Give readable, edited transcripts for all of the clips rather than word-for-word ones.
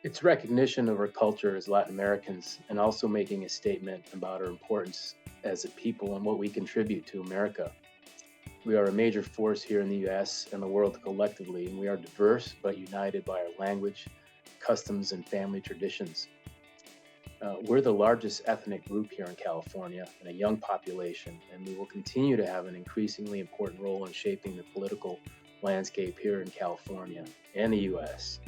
It's recognition of our culture as Latin Americans and also making a statement about our importance as a people and what we contribute to America. We are a major force here in the US and the world collectively, and we are diverse but united by our language, customs, and family traditions. We're the largest ethnic group here in California and a young population, and we will continue to have an increasingly important role in shaping the political landscape here in California and the US.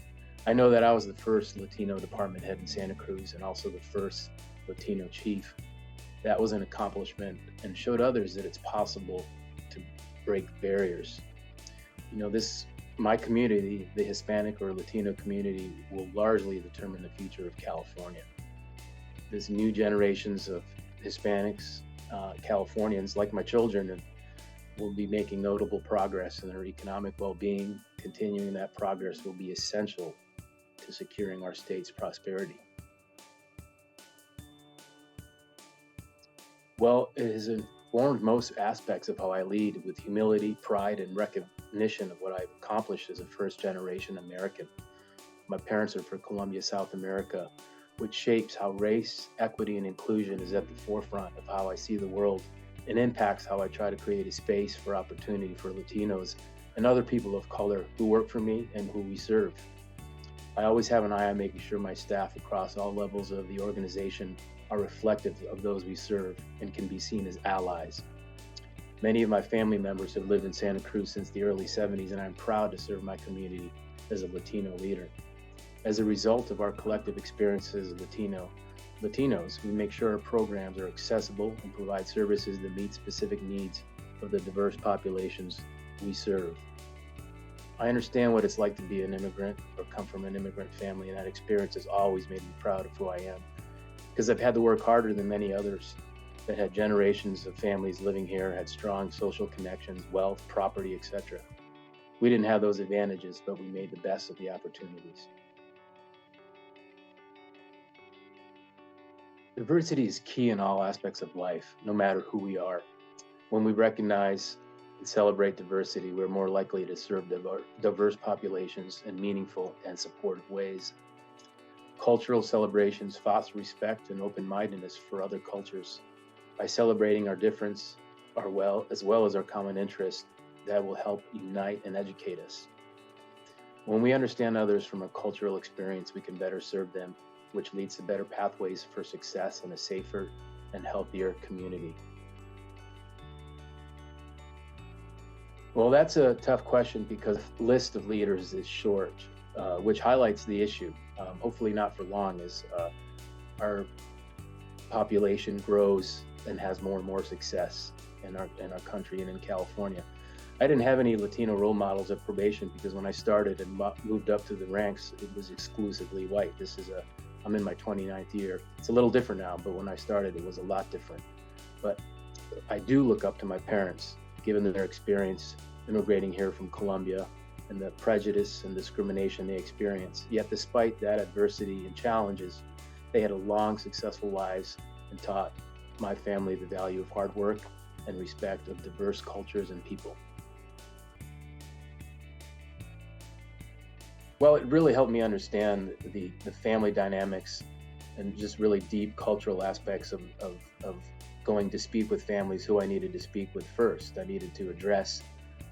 I know that I was the first Latino department head in Santa Cruz and also the first Latino chief. That was an accomplishment and showed others that it's possible to break barriers. My community, the Hispanic or Latino community, will largely determine the future of California. This new generations of Hispanics, Californians, like my children, will be making notable progress in their economic well-being. Continuing that progress will be essential to securing our state's prosperity. Well, it has informed most aspects of how I lead with humility, pride, and recognition of what I've accomplished as a first-generation American. My parents are from Colombia, South America, which shapes how race, equity, and inclusion is at the forefront of how I see the world and impacts how I try to create a space for opportunity for Latinos and other people of color who work for me and who we serve. I always have an eye on making sure my staff across all levels of the organization are reflective of those we serve and can be seen as allies. Many of my family members have lived in Santa Cruz since the early 70s, and I'm proud to serve my community as a Latino leader. As a result of our collective experiences as Latinos, we make sure our programs are accessible and provide services that meet specific needs of the diverse populations we serve. I understand what it's like to be an immigrant or come from an immigrant family, and that experience has always made me proud of who I am, because I've had to work harder than many others that had generations of families living here, had strong social connections, wealth, property, etc. We didn't have those advantages, but we made the best of the opportunities. Diversity is key in all aspects of life, no matter who we are. When we recognize and celebrate diversity, we're more likely to serve diverse populations in meaningful and supportive ways. Cultural celebrations foster respect and open-mindedness for other cultures. By celebrating our difference, as well as our common interests, that will help unite and educate us. When we understand others from a cultural experience, we can better serve them, which leads to better pathways for success and a safer and healthier community. Well, that's a tough question because the list of leaders is short, which highlights the issue. Hopefully not for long as our population grows and has more and more success in our country and in California. I didn't have any Latino role models at Probation because when I started and moved up to the ranks, it was exclusively white. I'm in my 29th year. It's a little different now, but when I started, it was a lot different. But I do look up to my parents, given their experience immigrating here from Colombia and the prejudice and discrimination they experienced. Yet despite that adversity and challenges, they had a long, successful lives and taught my family the value of hard work and respect of diverse cultures and people. Well, it really helped me understand the family dynamics and just really deep cultural aspects of going to speak with families who I needed to speak with first. I needed to address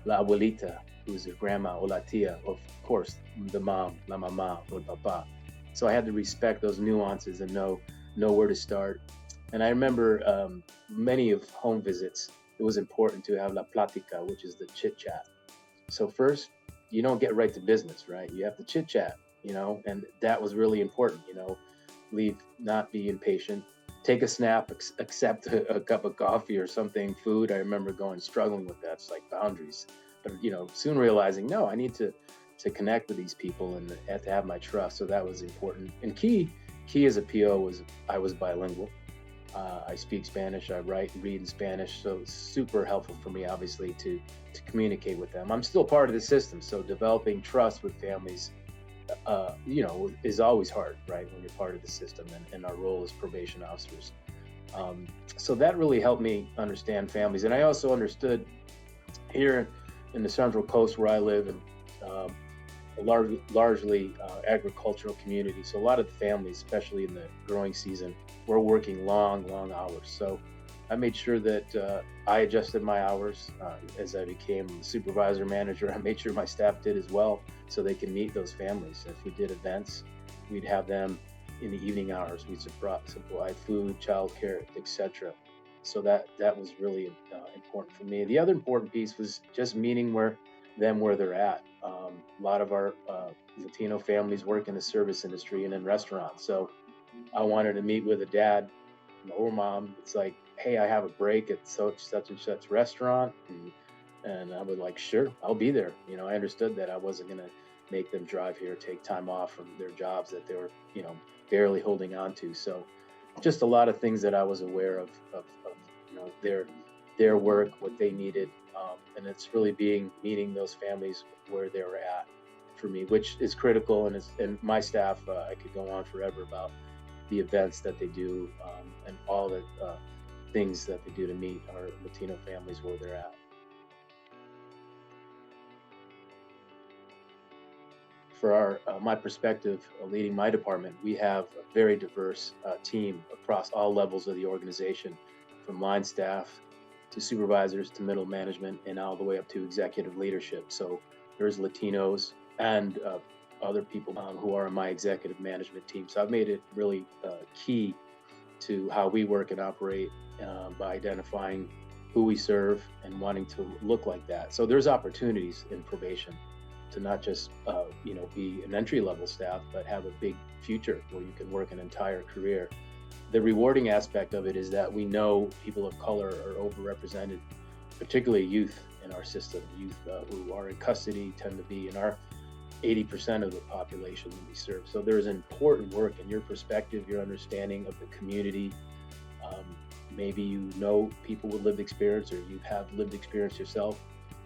la abuelita, who's a grandma, or la tia, of course, the mom, la mamá, or papa. So I had to respect those nuances and know where to start. And I remember many of home visits, it was important to have la plática, which is the chit chat. So first, you don't get right to business, right? You have to chit chat, and that was really important, not be impatient, take a snap, accept a cup of coffee or something, food. I remember struggling with that. It's like boundaries, but soon realizing, no, I need to connect with these people and have to have my trust. So that was important. And key as a PO was I was bilingual. I speak Spanish, I write and read in Spanish, so it's super helpful for me, obviously, to communicate with them. I'm still part of the system, so developing trust with families, is always hard, right, when you're part of the system and our role as probation officers. So that really helped me understand families. And I also understood here in the Central Coast where I live, and a largely agricultural community. So a lot of the families, especially in the growing season, were working long hours. So I made sure that I adjusted my hours as I became supervisor manager. I made sure my staff did as well, so they can meet those families. If we did events, we'd have them in the evening hours. We'd supply food, childcare, etc. So that was really important for me. The other important piece was just meeting where they're at. A lot of our Latino families work in the service industry and in restaurants. So I wanted to meet with a dad or mom. It's like, hey, I have a break at such and such restaurant, and I was like, sure, I'll be there. I understood that I wasn't gonna make them drive here, take time off from their jobs that they were, barely holding on to. So just a lot of things that I was aware of their work, what they needed, and it's really meeting those families where they were at for me, which is critical. And my staff, I could go on forever about the events that they do, and all the things that they do to meet our Latino families where they're at. For my perspective, leading my department, we have a very diverse team across all levels of the organization, from line staff to supervisors to middle management and all the way up to executive leadership. So there's Latinos and other people who are on my executive management team. So I've made it really key to how we work and operate by identifying who we serve and wanting to look like that. So there's opportunities in probation to not just be an entry level staff, but have a big future where you can work an entire career. The rewarding aspect of it is that we know people of color are overrepresented, particularly youth in our system. Youth who are in custody tend to be in our 80% of the population that we serve. So there's important work in your perspective, your understanding of the community. Maybe people with lived experience, or you have lived experience yourself.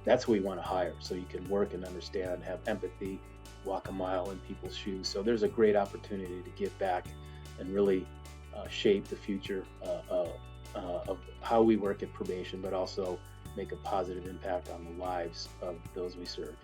That's who we want to hire, so you can work and understand, have empathy, walk a mile in people's shoes. So there's a great opportunity to give back and really shape the future of how we work at probation, but also make a positive impact on the lives of those we serve.